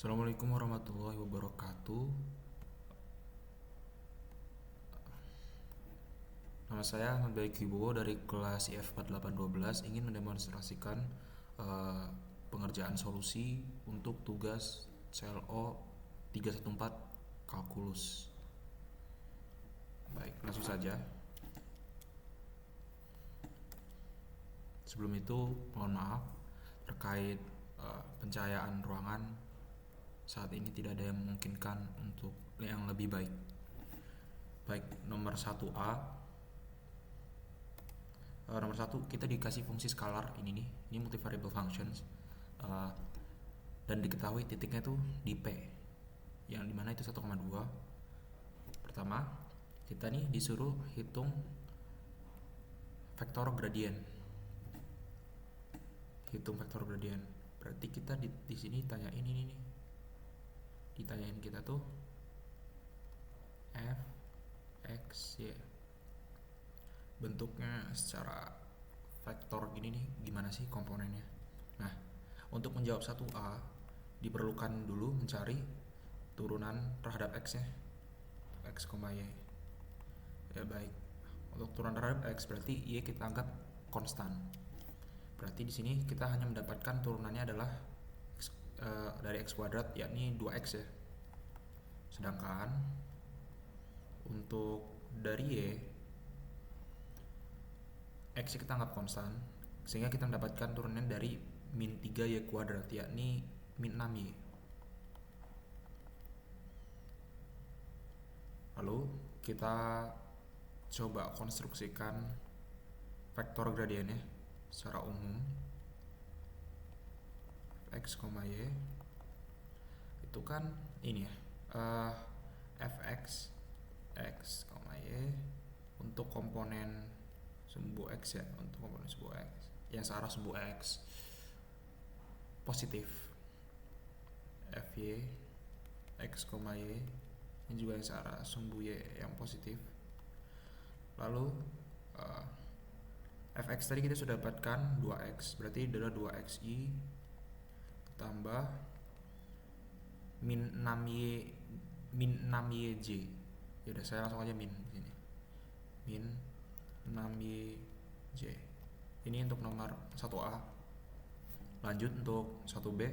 Assalamualaikum warahmatullahi wabarakatuh. Nama saya Ahmad Baik Wibowo dari kelas IF 4812 ingin mendemonstrasikan eh, pengerjaan solusi untuk tugas CLO 314 kalkulus. Baik, langsung saja. Sebelum itu, mohon maaf terkait pencahayaan ruangan saat ini tidak ada yang memungkinkan untuk yang lebih baik. Baik, nomor 1A. Nomor 1 kita dikasih fungsi skalar ini multivariable functions, dan diketahui titiknya tuh di P yang dimana itu 1,2. Pertama, kita nih disuruh hitung vektor gradien. Berarti kita di sini tanyain ini nih. Ditanyain kita tuh f x y. Bentuknya secara vektor gini nih, gimana sih komponennya? Nah, untuk menjawab 1A diperlukan dulu mencari turunan terhadap x-nya, x, y. Ya baik. Untuk turunan terhadap x berarti y kita anggap konstan. Berarti di sini kita hanya mendapatkan turunannya adalah dari x kuadrat, yakni 2x ya. Sedangkan untuk dari y, x kita anggap konstan, sehingga kita mendapatkan turunan dari min 3y kuadrat, yakni min 6y. Lalu kita coba konstruksikan vektor gradiennya secara umum. X, y itu kan ini ya, fx x, y untuk komponen sumbu x ya, untuk komponen sumbu x yang searah sumbu x positif, fy x, y yang juga yang searah sumbu y yang positif. Lalu fx tadi kita sudah dapatkan 2x, berarti adalah 2xy tambah min 6yj. Yaudah, saya langsung aja min sini. Min 6yj. Ini untuk nomor 1A. Lanjut untuk 1B.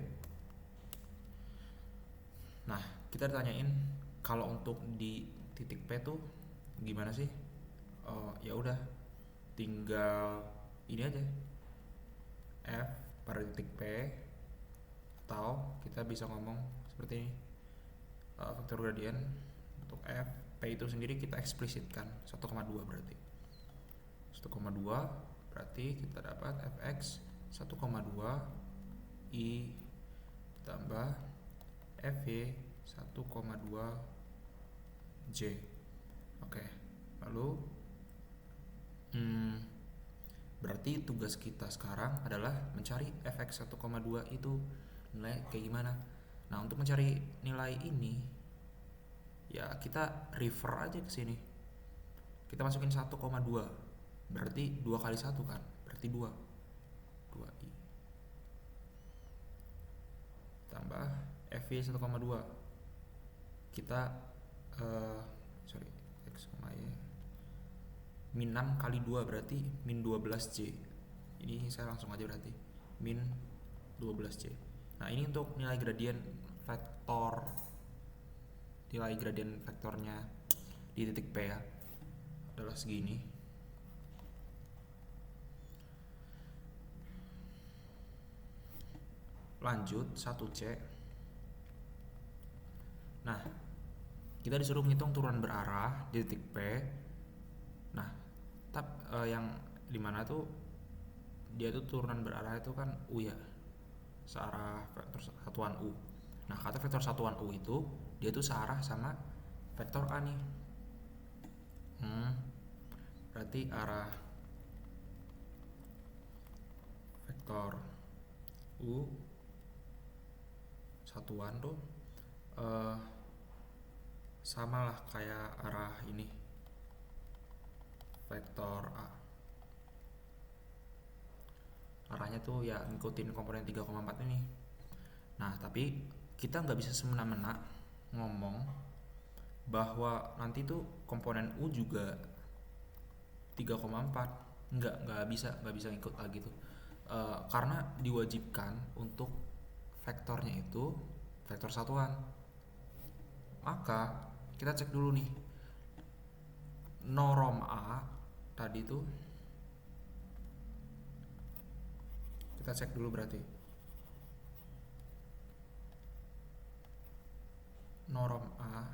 Nah, kita ditanyain kalau untuk di titik P tuh gimana sih? Ya udah, tinggal ini aja, f pada titik P, atau kita bisa ngomong seperti ini, vektor gradien untuk f P itu sendiri kita eksplisitkan 1,2, berarti 1,2 berarti kita dapat fx 1,2 i ditambah fy 1,2 j. Oke, lalu berarti tugas kita sekarang adalah mencari fx 1,2 itu nilai kayak gimana. Nah, untuk mencari nilai ini ya kita refer aja ke sini. Kita masukin 1,2. Berarti 2 kali 1 kan? Berarti 2. 2i tambah fy 1,2. Kita x, y min 6 kali 2 berarti min 12j. Ini saya langsung aja berarti min 12j. Nah, ini untuk nilai gradien vektornya di titik P ya, adalah segini. Lanjut 1C. Nah, kita disuruh menghitung turunan berarah di titik P. Nah, yang dimana tuh dia tuh turunan berarah itu kan u ya, searah vektor satuan u. Nah, kata vektor satuan u itu dia tuh searah sama vektor a nih. Berarti arah vektor u satuan tuh sama lah kayak arah ini vektor a. Arahnya tuh ya ngikutin komponen 3,4 ini. Nah, tapi kita nggak bisa semena-mena ngomong bahwa nanti tuh komponen U juga 3,4. Nggak bisa ikut lagi tuh. Karena diwajibkan untuk vektornya itu vektor satuan. Maka kita cek dulu nih, norm A tadi tuh kita cek dulu, berarti norm A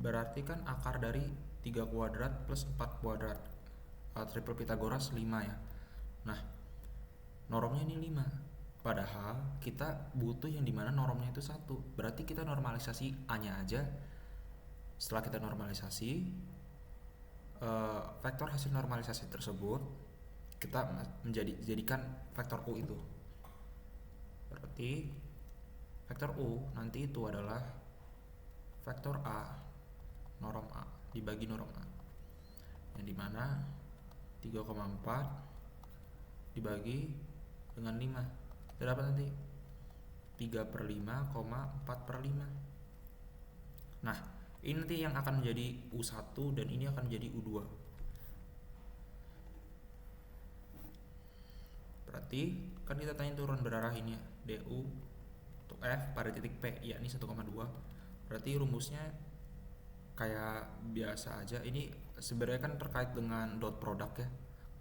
berarti kan akar dari 3 kuadrat plus 4 kuadrat, triple Pythagoras 5 ya. Nah, normnya ini 5. Padahal kita butuh yang dimana normnya itu 1. Berarti kita normalisasi A-nya aja. Setelah kita normalisasi, vektor hasil normalisasi tersebut kita jadikan vektor U itu. Berarti vektor U nanti itu adalah vektor A, norm A dibagi norm A, yang dimana 3,4 dibagi dengan 5, kita dapat nanti 3/5,4/5. Nah, ini nanti yang akan menjadi U1 dan ini akan menjadi U2. Berarti kan kita tanya turun berarah ini ya, DU untuk F pada titik P yakni 1,2. Berarti rumusnya kayak biasa aja. Ini sebenarnya kan terkait dengan dot product ya.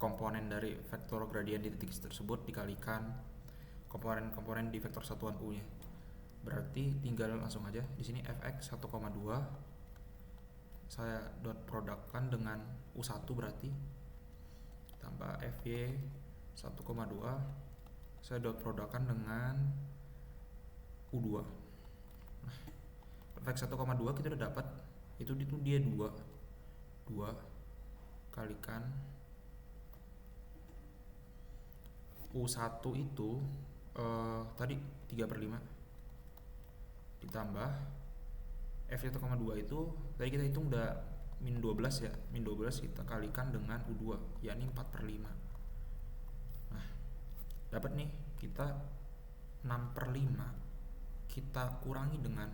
Komponen dari vektor gradien di titik tersebut dikalikan komponen-komponen di vektor satuan U-nya. Berarti tinggal langsung aja di sini fx 1,2 saya dot productkan dengan U1 berarti tambah fy 1,2 saya dot productkan dengan U2. Nah, fx 1,2 kita udah dapat itu dia 2 kalikan U1 itu tadi 3/5 ditambah F 1,2 itu tadi kita hitung udah min 12 ya, min 12 kita kalikan dengan U2 yakni 4/5. Nah, dapat nih kita 6/5 kita kurangi dengan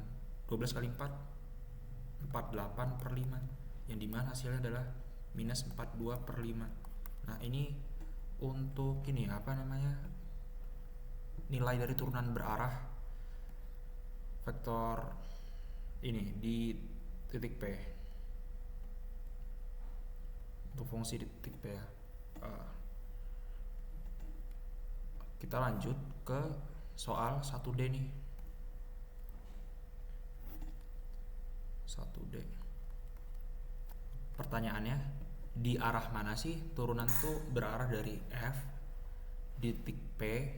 12 kali 4 48/5, yang dimana hasilnya adalah minus 42/5. Nah, ini untuk ini apa namanya, nilai dari turunan berarah vektor ini di titik P untuk fungsi di titik P ya. Kita lanjut ke soal 1D nih. 1D. Pertanyaannya, di arah mana sih turunan tuh berarah dari F di titik P,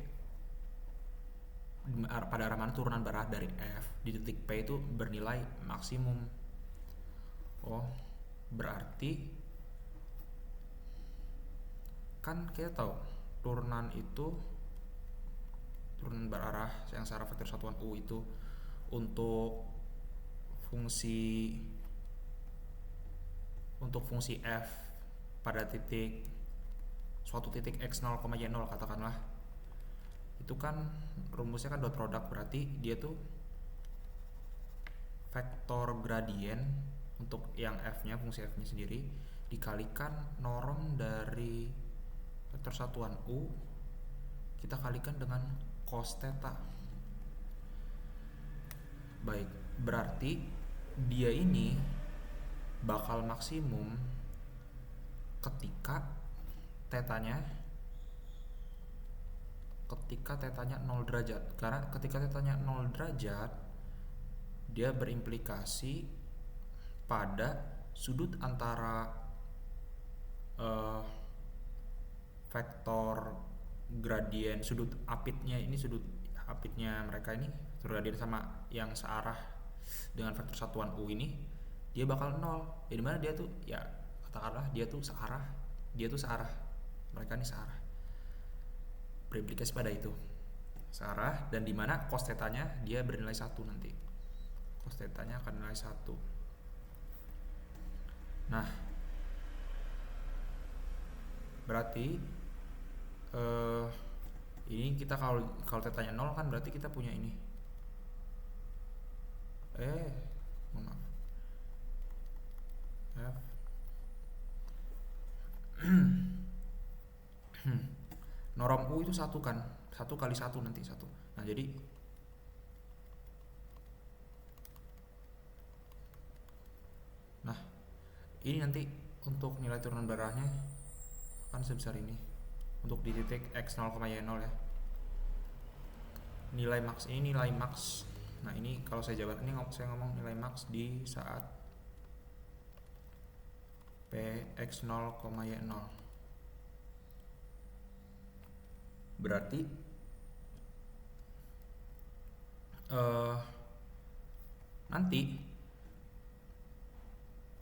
pada arah mana turunan berarah dari F di titik P itu bernilai maksimum. Oh, berarti kan kita tahu turunan berarah yang secara vektor satuan U itu untuk fungsi F pada suatu titik x 0, y 0 katakanlah, itu kan rumusnya kan dot product, berarti dia tuh vektor gradien untuk yang F-nya, fungsi F-nya sendiri dikalikan norm dari vektor satuan U kita kalikan dengan cos theta. Baik, berarti dia ini bakal maksimum ketika tetanya 0 derajat. Karena ketika tetanya 0 derajat dia berimplikasi pada sudut antara vektor gradien, sudut apitnya mereka ini gradien sama yang searah dengan vektor satuan U ini, dia bakal 0. Jadi mana dia tuh ya katakanlah dia tuh searah, mereka ini searah, berimplikasi pada itu searah, dan dimana cos tetanya dia bernilai 1 nanti, cos tetanya akan nilai 1. Nah, berarti ini kita kalau tetanya 0 kan berarti kita punya ini mohon maaf, F norm U itu 1 kan, 1 kali 1 nanti 1. Nah jadi ini nanti untuk nilai turunan berarahnya akan sebesar ini untuk di titik x 0,y0 ya. Nilai max ini nilai max. Nah ini kalau saya jabarkan, ini saya ngomong nilai max di saat px 0,y0. Berarti nanti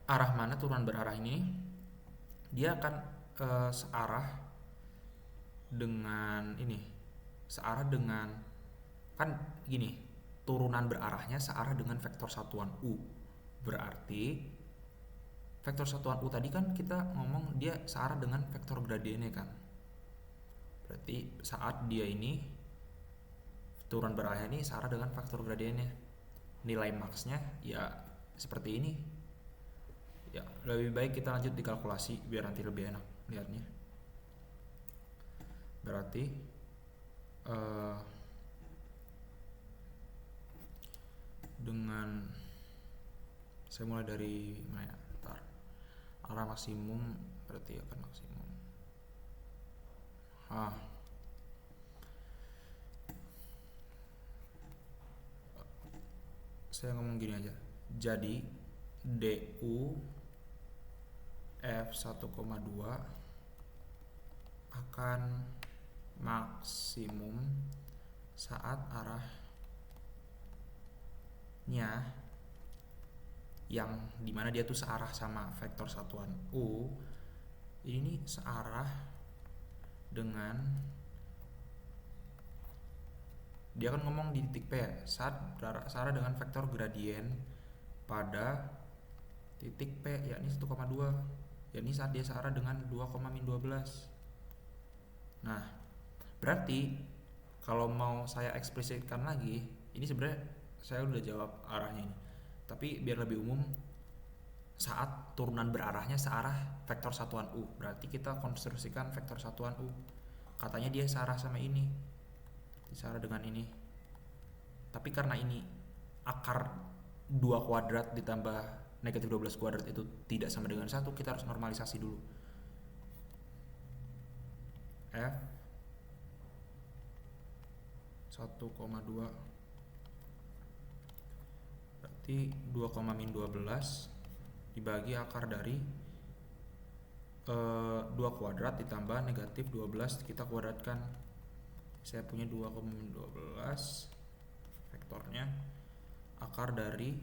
arah mana turunan berarah ini, dia akan searah dengan ini, searah dengan, kan gini, turunan berarahnya searah dengan vektor satuan U. Berarti vektor satuan U tadi kan kita ngomong dia searah dengan vektor gradiennya kan. Berarti saat dia ini turunan berarahnya ini searah dengan vektor gradiennya, nilai maksnya ya seperti ini. Ya, lebih baik kita lanjut di kalkulasi biar nanti lebih enak lihatnya. Berarti dengan saya mulai dari mana ya? Ntar. Arah maksimum berarti akan maksimum. Saya ngomong gini aja. Jadi DU F1,2 akan maksimum saat arahnya yang dimana dia tuh searah sama vektor satuan U ini searah dengan, dia kan ngomong di titik P ya, saat searah dengan vektor gradien pada titik P yakni 1,2, yakni saat dia searah dengan 2,-12. Nah berarti kalau mau saya eksplisitkan lagi, ini sebenarnya saya udah jawab arahnya ini, tapi biar lebih umum, saat turunan berarahnya searah vektor satuan U, berarti kita konstruksikan vektor satuan U, katanya dia searah sama ini, searah dengan ini, tapi karena ini akar 2 kuadrat ditambah negatif 12 kuadrat itu tidak sama dengan 1, kita harus normalisasi dulu. F 1,2 berarti 2,-12 dibagi akar dari 2 kuadrat ditambah negatif 12 kita kuadratkan. Saya punya 2,-12 vektornya akar dari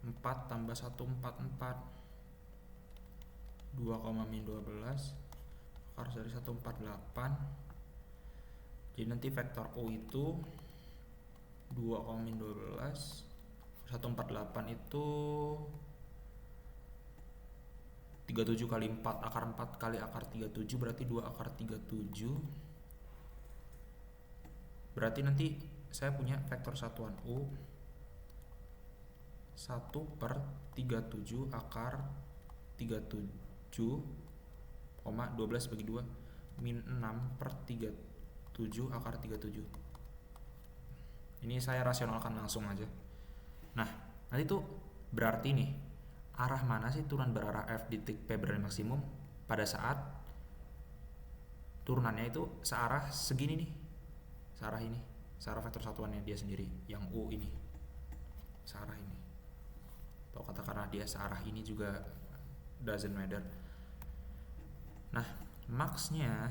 4 tambah 1, 4, 4 2,-12 akar dari 148. Jadi nanti vektor U itu 2,-12 148 itu 37 kali 4, akar 4 kali akar 37 berarti 2 akar 37. Berarti nanti saya punya vektor satuan U 1/37 akar 37, 12 bagi 2 min 6/37 akar 37. Ini saya rasionalkan langsung aja. Nah nanti tuh berarti nih, arah mana sih turunan berarah F di titik P berada maksimum pada saat turunannya itu searah segini nih, searah ini, searah vektor satuannya dia sendiri yang U ini, searah ini, atau katakanlah dia searah ini juga, doesn't matter. Nah maksnya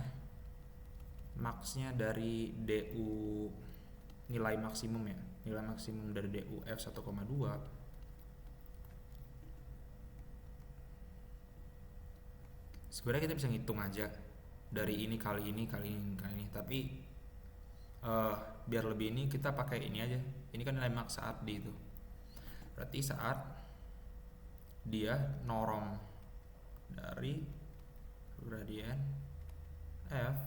dari DU nilai maksimum ya, nilai maksimum dari DU F1,2 sebenarnya kita bisa ngitung aja dari ini kali ini, tapi biar lebih ini kita pakai ini aja, ini kan nilai maks saat D itu, berarti saat dia norm dari gradien F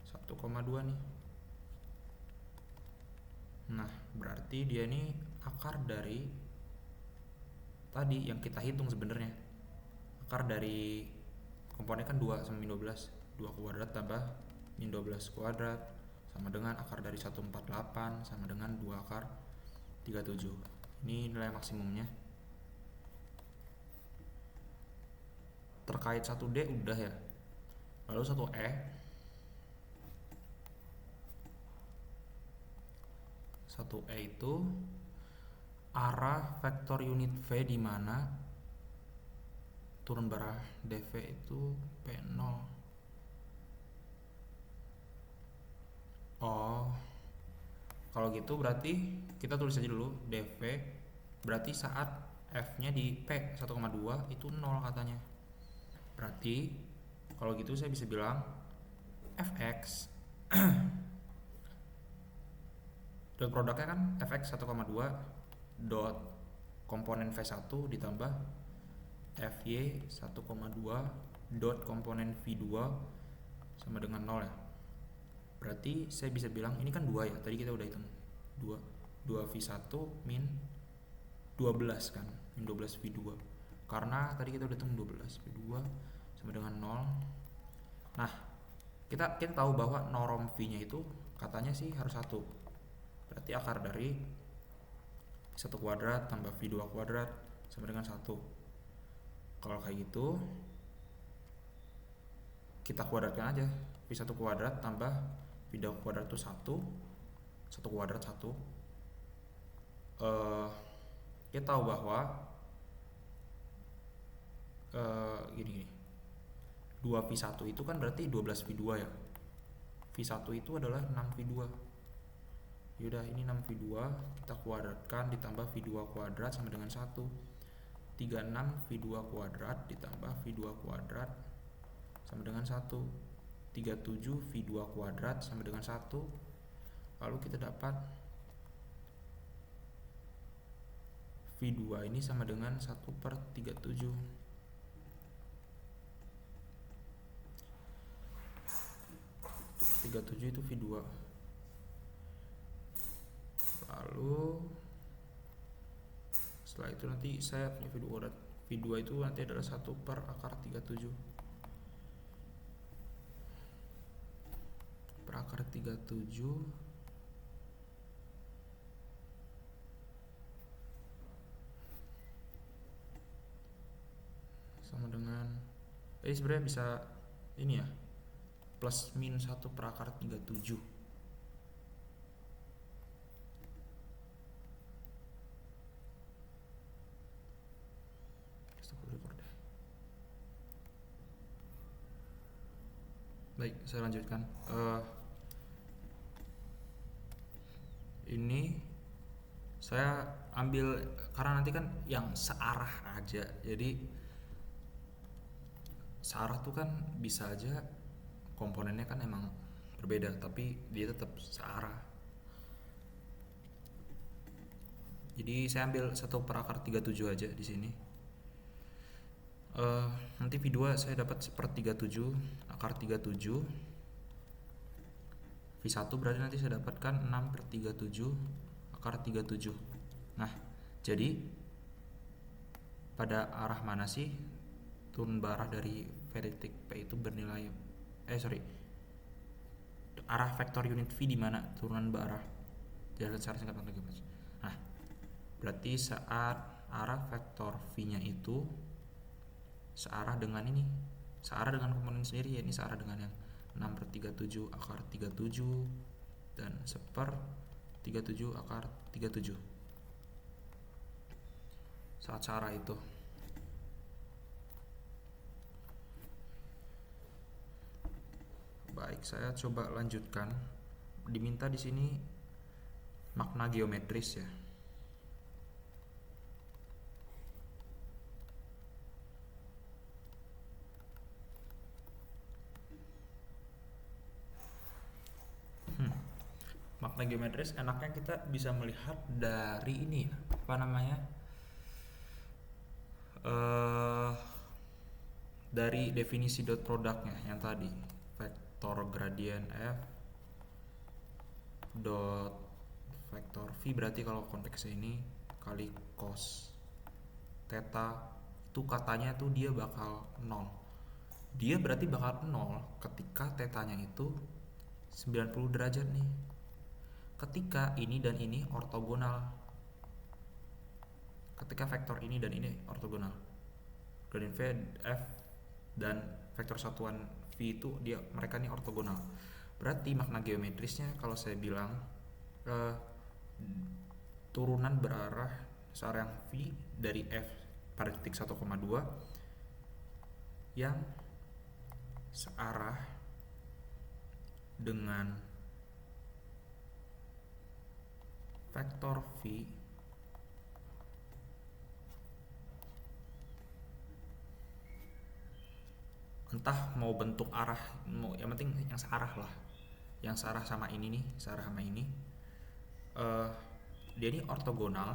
1,2 nih. Nah, berarti dia ini akar dari tadi yang kita hitung sebenarnya. Akar dari komponen kan 2 sama min 12. 2 kuadrat tambah min 12 kuadrat sama dengan akar dari 148 sama dengan 2 akar 37. Ini nilai maksimumnya. Terkait 1D udah ya. Lalu 1E. 1E itu arah vektor unit V di mana turun barah dV itu P0. Oh, kalau gitu berarti kita tulis aja dulu dV berarti saat F-nya di P 1,2 itu 0 katanya. Berarti kalau gitu saya bisa bilang Fx dot produknya kan Fx 1,2 dot komponen V1 ditambah Fy 1,2 dot komponen V2 sama dengan 0 ya. Berarti saya bisa bilang ini kan 2 ya, tadi kita udah hitung 2 V1 min 12 kan, min 12 V2 karena tadi kita udah hitung 12 V2 sama dengan 0. Nah, kita tahu bahwa norm V nya itu katanya sih harus 1. Berarti akar dari 1 kuadrat tambah V2 kuadrat sama dengan 1. Kalau kayak gitu kita kuadratkan aja. V1 kuadrat tambah V2 kuadrat itu 1 kuadrat 1. Kita tahu bahwa gini 2V1 itu kan berarti 12V2 ya. V1 itu adalah 6V2. Yaudah, ini 6V2 kita kuadratkan ditambah V2 kuadrat sama dengan 1. 36V2 kuadrat ditambah V2 kuadrat sama dengan 1. 37V2 kuadrat sama dengan 1. Lalu kita dapat V2 ini sama dengan 1/37. Itu V2. Lalu setelah itu nanti saya punya V2 kuadrat. V2 itu nanti adalah 1/37. Per akar 37 sama dengan sebenarnya bisa ini ya, plus min 1/37. Baik, saya lanjutkan. Ini saya ambil karena nanti kan yang searah aja, jadi searah tuh kan bisa aja komponennya kan emang berbeda tapi dia tetap searah. Jadi saya ambil 1/37 aja di sini. Nanti V2 saya dapat 1/37 akar 37. V1 berarti nanti saya dapatkan 6/37 akar 37. Nah, jadi pada arah mana sih turun barah dari V titik P itu bernilai arah vektor unit V di mana turunan barah? Jalan secara singkat lagi, Mas. Nah, berarti saat arah vektor V-nya itu searah dengan ini, searah dengan komponen sendiri ya, ini searah dengan yang 6/37 akar 37 dan 1/37 akar 37 saat searah itu. Baik, saya coba lanjutkan. Diminta di sini makna geometris ya. Makna geometris enaknya kita bisa melihat dari ini ya, apa namanya, dari definisi dot produknya yang tadi, vektor gradien F dot V vektor V berarti kalau konteksnya ini kali cos theta itu katanya tuh dia bakal 0. Dia berarti bakal 0 ketika tetanya itu 90 derajat nih. Ketika ini dan ini ortogonal. Ketika vektor ini dan ini ortogonal. Gradien V, F dan vektor satuan V itu mereka nih ortogonal. Berarti makna geometrisnya kalau saya bilang turunan berarah searah yang V dari F pada titik 1,2 yang searah dengan vektor V entah mau bentuk arah, mau yang penting yang searah lah, yang searah sama ini nih, searah sama ini, dia ini ortogonal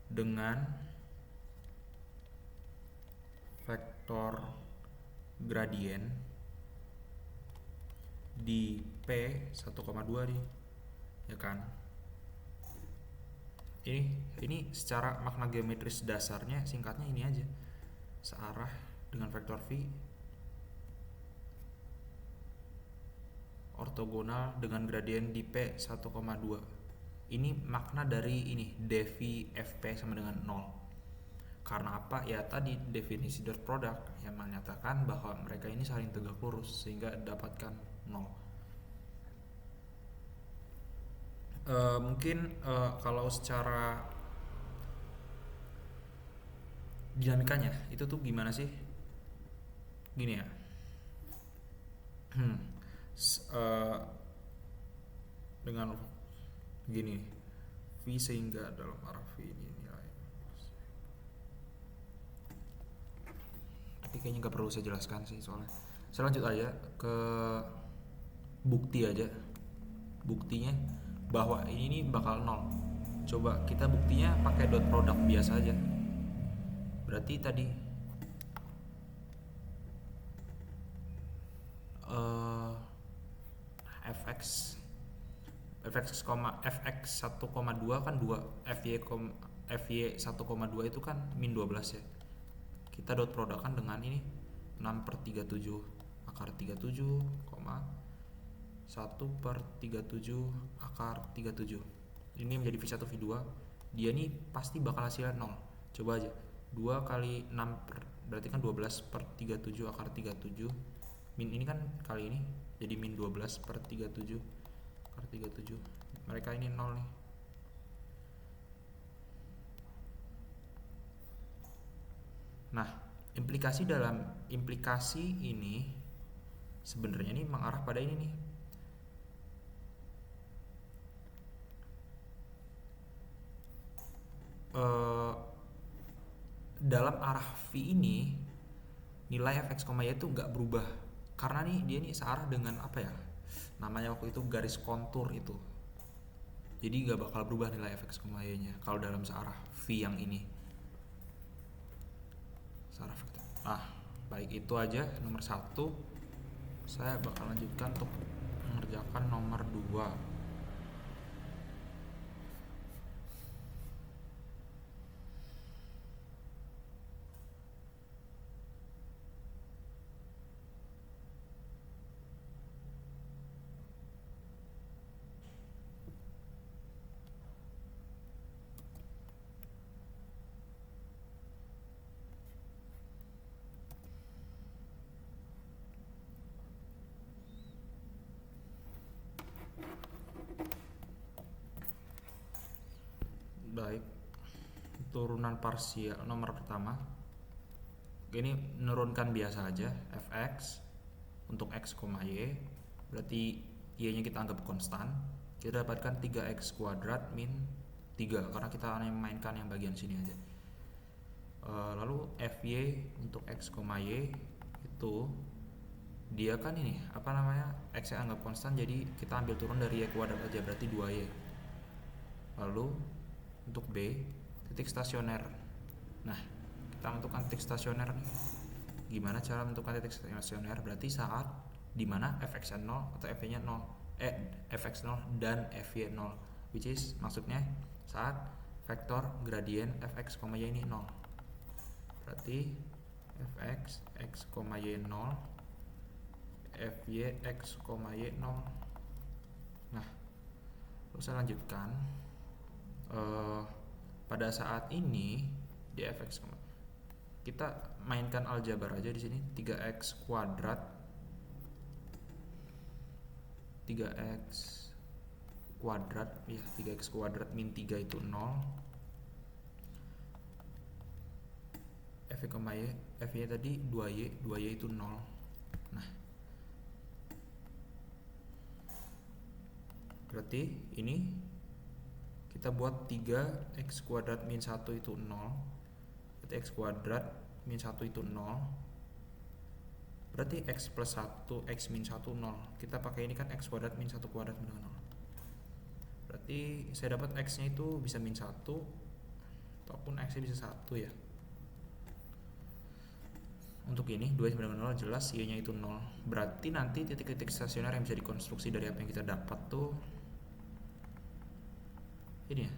dengan vektor gradien di P 1,2 nih, ya kan? Ini secara makna geometris dasarnya singkatnya ini aja, searah dengan vektor V ortogonal dengan gradien di P 1,2. Ini makna dari ini dv Fp sama dengan 0. Karena apa? Ya tadi definisi dot product yang menyatakan bahwa mereka ini saling tegak lurus sehingga dapatkan 0. Mungkin kalau secara dinamikanya itu tuh gimana sih? Gini ya. Dengan gini, V sehingga dalam arah V ini nilai. Tapi kayaknya nggak perlu saya jelaskan sih soalnya. Saya lanjut aja ke bukti aja. Buktinya bahwa ini bakal 0. Coba kita buktinya pakai dot product biasa aja. Berarti tadi fx 1,2 kan 2, fy 1,2 itu kan min 12 ya. Kita dot product kan dengan ini 6/37 akar 37, 1/37 akar 37. Ini menjadi V1 V2. Dia nih pasti bakal hasilnya 0. Coba aja 2 kali 6 berarti kan 12/37 akar 37. Min ini kan kali ini jadi min 12/37 akar 37. Mereka ini 0 nih. Nah, implikasi ini sebenarnya nih mengarah pada ini nih. Dalam arah V ini nilai fx, y itu nggak berubah karena nih dia nih searah dengan apa ya namanya waktu itu garis kontur itu, jadi nggak bakal berubah nilai fx, y nya kalau dalam searah V yang ini searah vektor. Baik, itu aja nomor 1. Saya bakal lanjutkan untuk mengerjakan nomor 2. Baik, turunan parsial nomor pertama ini menurunkan biasa aja fx untuk x, y, berarti y nya kita anggap konstan. Kita dapatkan 3x kuadrat min 3 karena kita hanya memainkan yang bagian sini aja. Lalu fy untuk x, y itu dia kan ini apa namanya, x nya anggap konstan, jadi kita ambil turun dari y kuadrat aja, berarti 2y. Lalu untuk B, titik stasioner. Nah, kita menentukan titik stasioner nih. Gimana cara menentukan titik stasioner? Berarti saat di mana fx-nya 0 atau fy-nya 0, fx 0 dan fy 0, which is maksudnya saat vektor gradien fx, y ini 0. Berarti fx x, y 0, fy x, y 0. Nah, terus saya lanjutkan. Pada saat ini di fx kita mainkan aljabar aja di sini. 3x kuadrat 3x min 3 itu 0. Fy tadi 2y itu 0. Nah, berarti ini kita buat 3x kuadrat min 1 itu 0. Berarti x kuadrat min 1 itu 0. Berarti x plus 1, x min 1, 0. Kita pakai ini kan x kuadrat min 1 kuadrat dengan 0. Berarti saya dapat x-nya itu bisa min 1 ataupun x-nya bisa 1 ya. Untuk ini 2 sama dengan 0 jelas y-nya itu 0. Berarti nanti titik-titik stasioner yang bisa dikonstruksi dari apa yang kita dapat tuh ini ya.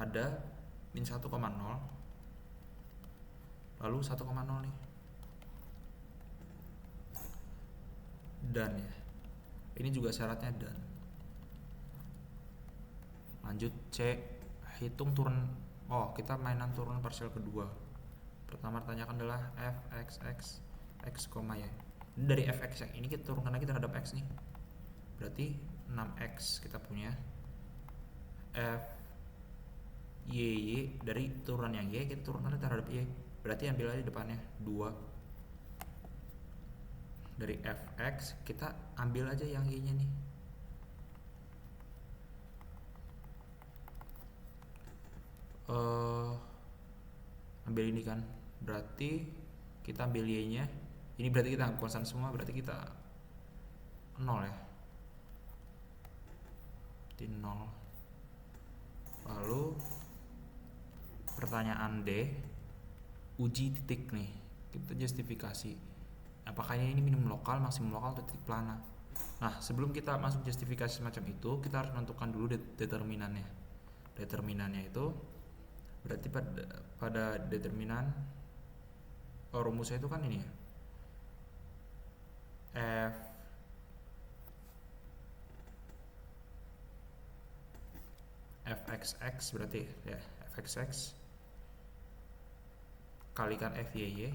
Ada min 1,0 lalu 1,0 nih. Dan ya. Ini juga syaratnya dan. Lanjut C, hitung turun. Oh, kita mainan turun parsial kedua. Pertama tanyakan adalah fxx x, y. Dari fx yang ini kita turunkan lagi terhadap x nih. Berarti 6x kita punya. F y dari turunan yang y kita turunkan terhadap y. Berarti ambil aja depannya 2. Dari fx kita ambil aja yang y-nya nih. Ambil ini kan, berarti kita ambil y-nya. Ini berarti kita anggap konstan semua, berarti kita 0 ya. Berarti 0. Lalu pertanyaan D, uji titik nih. Kita justifikasi. Apakah ini minimum lokal, maksimum lokal, atau titik plana? Nah, sebelum kita masuk justifikasi semacam itu, kita harus menentukan dulu determinannya. Determinannya itu berarti pada determinan rumusnya itu kan ini ya. fxx berarti ya fxx kalikan fyy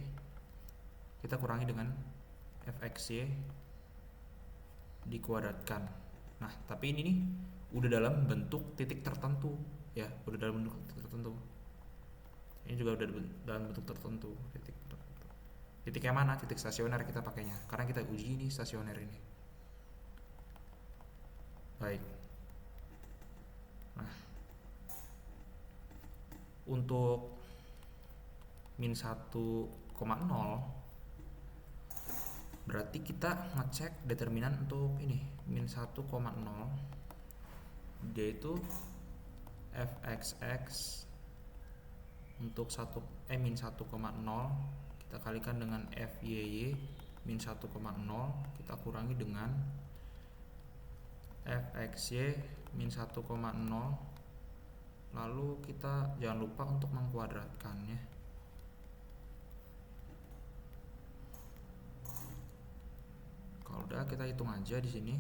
kita kurangi dengan fxy dikuadratkan. Nah, tapi ini nih udah dalam bentuk titik tertentu ya, udah dalam bentuk titik tertentu. Ini juga udah dalam bentuk tertentu, titik yang mana? Titik stasioner kita pakainya, karena kita uji ini stasioner ini. Baik. Nah, untuk min 1,0 berarti kita ngecek determinan untuk ini min 1,0 dia itu fxx untuk min 1,0 kita kalikan dengan fyy min 1,0 kita kurangi dengan fxy min 1,0 lalu kita jangan lupa untuk mengkuadratkannya. Kalau udah kita hitung aja di sini.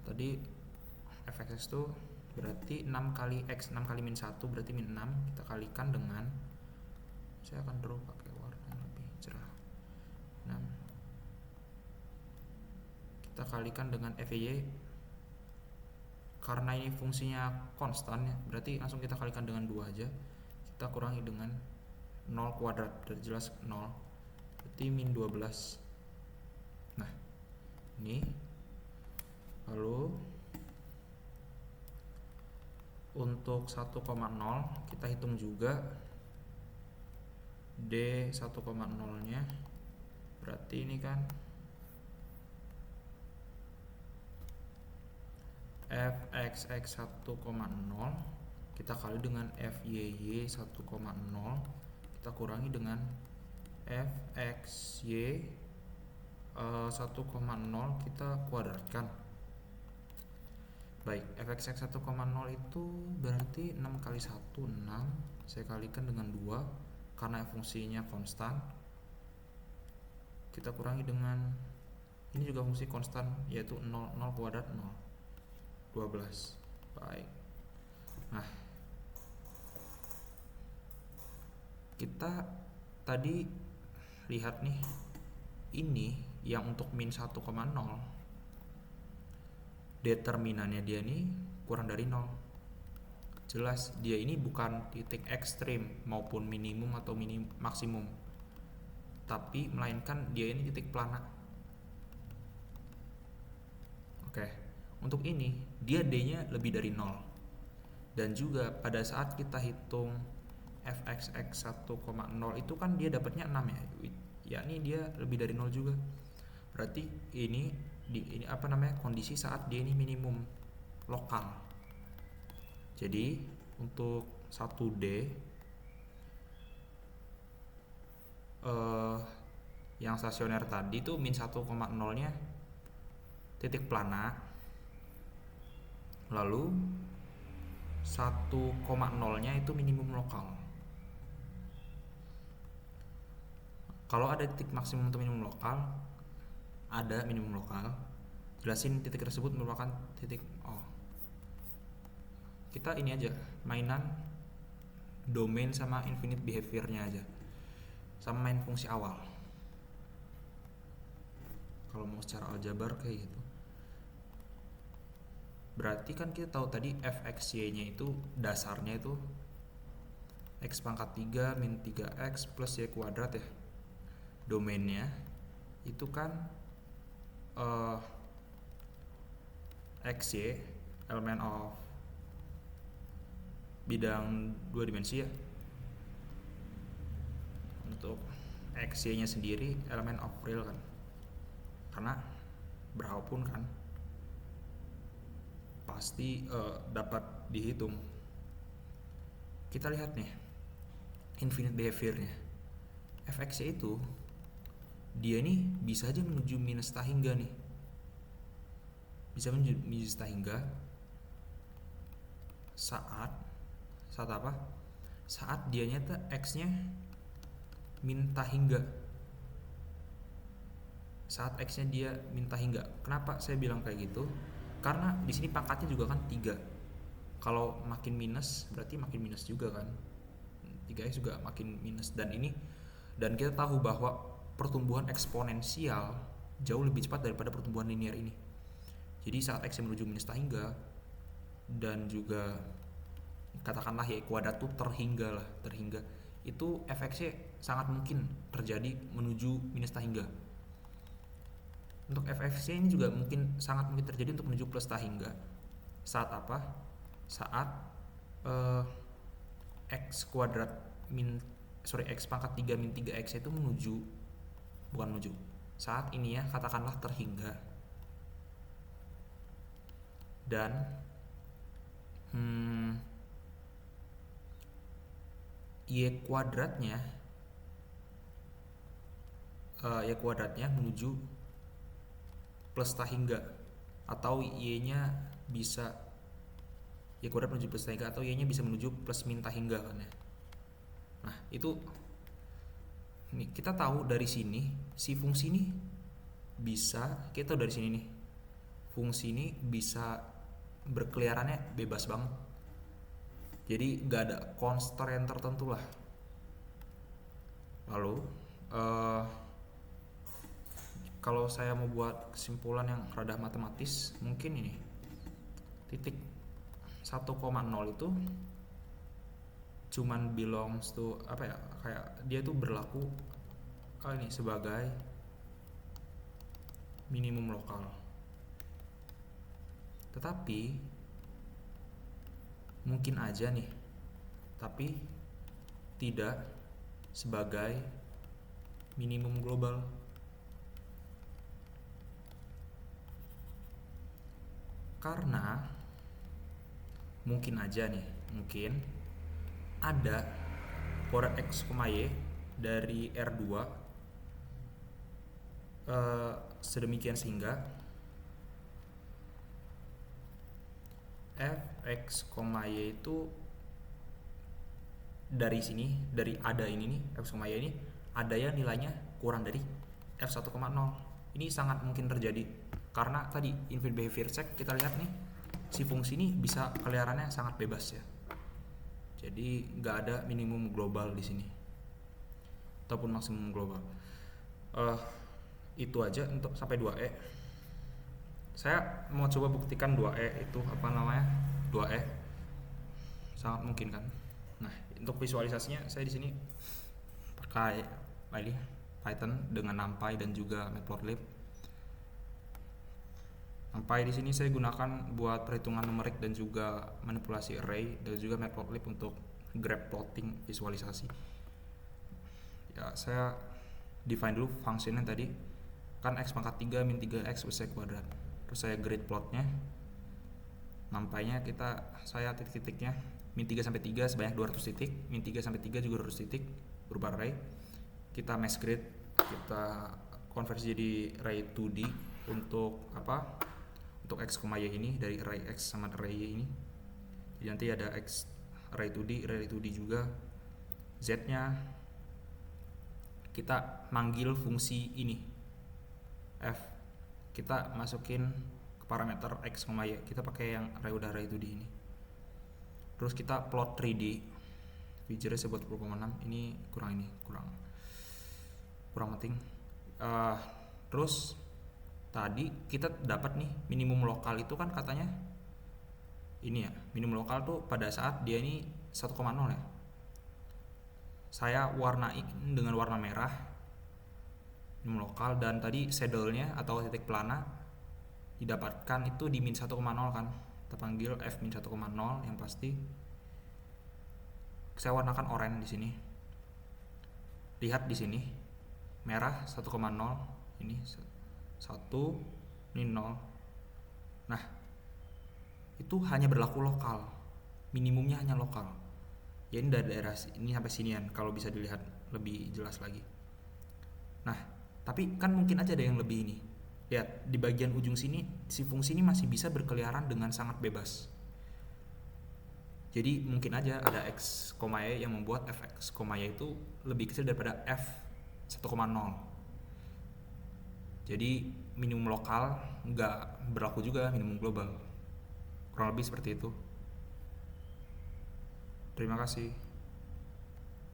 Tadi fxx itu berarti 6 kali x, 6 kali min 1 berarti min 6, kita kalikan dengan, saya akan draw pakai warna yang lebih cerah, 6 kita kalikan dengan fyy, karena ini fungsinya konstan ya, berarti langsung kita kalikan dengan 2 aja, kita kurangi dengan 0 kuadrat, udah jelas 0, berarti min 12. Nah, ini lalu untuk 1,0 kita hitung juga D 1,0 nya, berarti ini kan fxx 1,0 kita kali dengan fyy 1,0 kita kurangi dengan fxy 1,0 kita kuadratkan. Baik, fx 1,0 itu berarti 6 kali 1 6, saya kalikan dengan 2 karena fungsinya konstan. Kita kurangi dengan ini juga fungsi konstan, yaitu 0 kuadrat 0 12. Baik. Nah, kita tadi lihat nih, ini yang untuk min 1,0 determinannya dia nih kurang dari 0. Jelas dia ini bukan titik ekstrim maupun minimum atau maksimum, tapi melainkan dia ini titik plana. Oke, untuk ini dia D-nya lebih dari 0. Dan juga pada saat kita hitung fxx 1,0 itu kan dia dapatnya 6 ya, yakni dia lebih dari 0 juga. Berarti ini kondisi saat dia ini minimum lokal. Jadi untuk 1D yang stasioner tadi tuh min 1,0 nya titik plana, lalu 1,0 nya itu minimum lokal. Kalau ada titik maksimum atau minimum lokal, ada minimum lokal, jelasin titik tersebut merupakan titik kita ini aja mainan domain sama infinite behaviornya aja, sama main fungsi awal kalau mau secara aljabar kayak gitu. Berarti kan kita tahu tadi fxy nya itu dasarnya itu x pangkat 3 min 3x plus y kuadrat ya. Domainnya itu kan xy elemen of bidang 2 dimensi ya. Untuk xy nya sendiri elemen of real kan, karena berapapun kan pasti dapat dihitung. Kita lihat nih infinite behaviornya. fxy itu dia nih bisa aja menuju minus tahingga nih, bisa menuju minus tahingga saat apa? Saat dia nyata x nya min tahingga. Saat x nya dia min tahingga. Kenapa saya bilang kayak gitu? Karena di sini pangkatnya juga kan 3. Kalau makin minus berarti makin minus juga kan. 3x juga makin minus, dan kita tahu bahwa pertumbuhan eksponensial jauh lebih cepat daripada pertumbuhan linear ini. Jadi saat x menuju minus tahingga dan juga katakanlah y kuadrat tuh terhingga, itu fx-nya sangat mungkin terjadi menuju minus tahingga. Untuk fx-nya ini juga sangat mungkin terjadi untuk menuju plus tahingga. Saat apa? Saat x kuadrat x pangkat 3 min 3x itu saat ini ya katakanlah terhingga, dan y kuadratnya menuju plus tahingga, atau y kuadrat menuju plus tahingga, atau y nya bisa menuju plus min tahingga kan ya. Nah itu nih, kita tahu dari sini si fungsi ini bisa, kita tahu dari sini nih fungsi ini bisa berkeliarannya bebas banget. Jadi nggak ada constraint tertentu lah. Lalu kalau saya mau buat kesimpulan yang rada matematis, mungkin ini titik 1,0 itu cuman belongs to kayak dia tuh berlaku ini sebagai minimum lokal. Tetapi mungkin aja nih, tapi tidak sebagai minimum global. Karena mungkin aja nih, ada kuadrat x, y dari R2 sedemikian sehingga f(x, y) itu dari sini, dari ada ini nih, f, y ini ada ya nilainya kurang dari f1,0. Ini sangat mungkin terjadi karena tadi infinite behavior check kita lihat nih, si fungsi ini bisa keliarannya sangat bebas ya. Jadi nggak ada minimum global di sini ataupun maksimum global. Itu aja untuk sampai 2e. Saya mau coba buktikan 2e itu apa namanya, 2e sangat mungkin kan. Nah, untuk visualisasinya saya di sini pakai Python dengan NumPy dan juga Matplotlib. NumPy di sini saya gunakan buat perhitungan numerik dan juga manipulasi array, dan juga Matplotlib untuk graph plotting visualisasi. Ya, saya define dulu fungsinya tadi kan x pangkat 3 min 3x plus y kuadrat. Terus saya grid plotnya. NumPy-nya saya titik-titiknya min 3 sampai 3 sebanyak 200 titik, min 3 sampai 3 juga 200 titik berupa array. Kita mass grid, kita konversi jadi array 2D untuk apa? Untuk x, y ini dari array x sama array y ini. Jadi nanti ada x array 2D juga. Z-nya kita manggil fungsi ini f, kita masukin ke parameter x, y, kita pakai yang array 2D ini. Terus kita plot 3D, feature-nya saya buat 10,6, ini kurang penting. Terus tadi kita dapat nih minimum lokal itu kan katanya ini ya, minimum lokal tuh pada saat dia ini 1,0 ya. Saya warnain dengan warna merah minimum lokal, dan tadi saddle-nya atau titik pelana didapatkan itu di min 1,0 kan. Kita panggil f min 1,0 yang pasti. Saya warnakan oranye di sini. Lihat di sini. Merah 1,0, ini 1, ini 0. Nah, itu hanya berlaku lokal. Minimumnya hanya lokal. Ya ini dari daerah ini sampai sinian kalau bisa dilihat lebih jelas lagi. Nah, tapi kan mungkin aja ada yang lebih ini. Lihat di bagian ujung sini si fungsi ini masih bisa berkeliaran dengan sangat bebas. Jadi mungkin aja ada x, y yang membuat fx, y itu lebih kecil daripada f 1,0. Jadi minimum lokal nggak berlaku juga minimum global. Kurang lebih seperti itu. Terima kasih.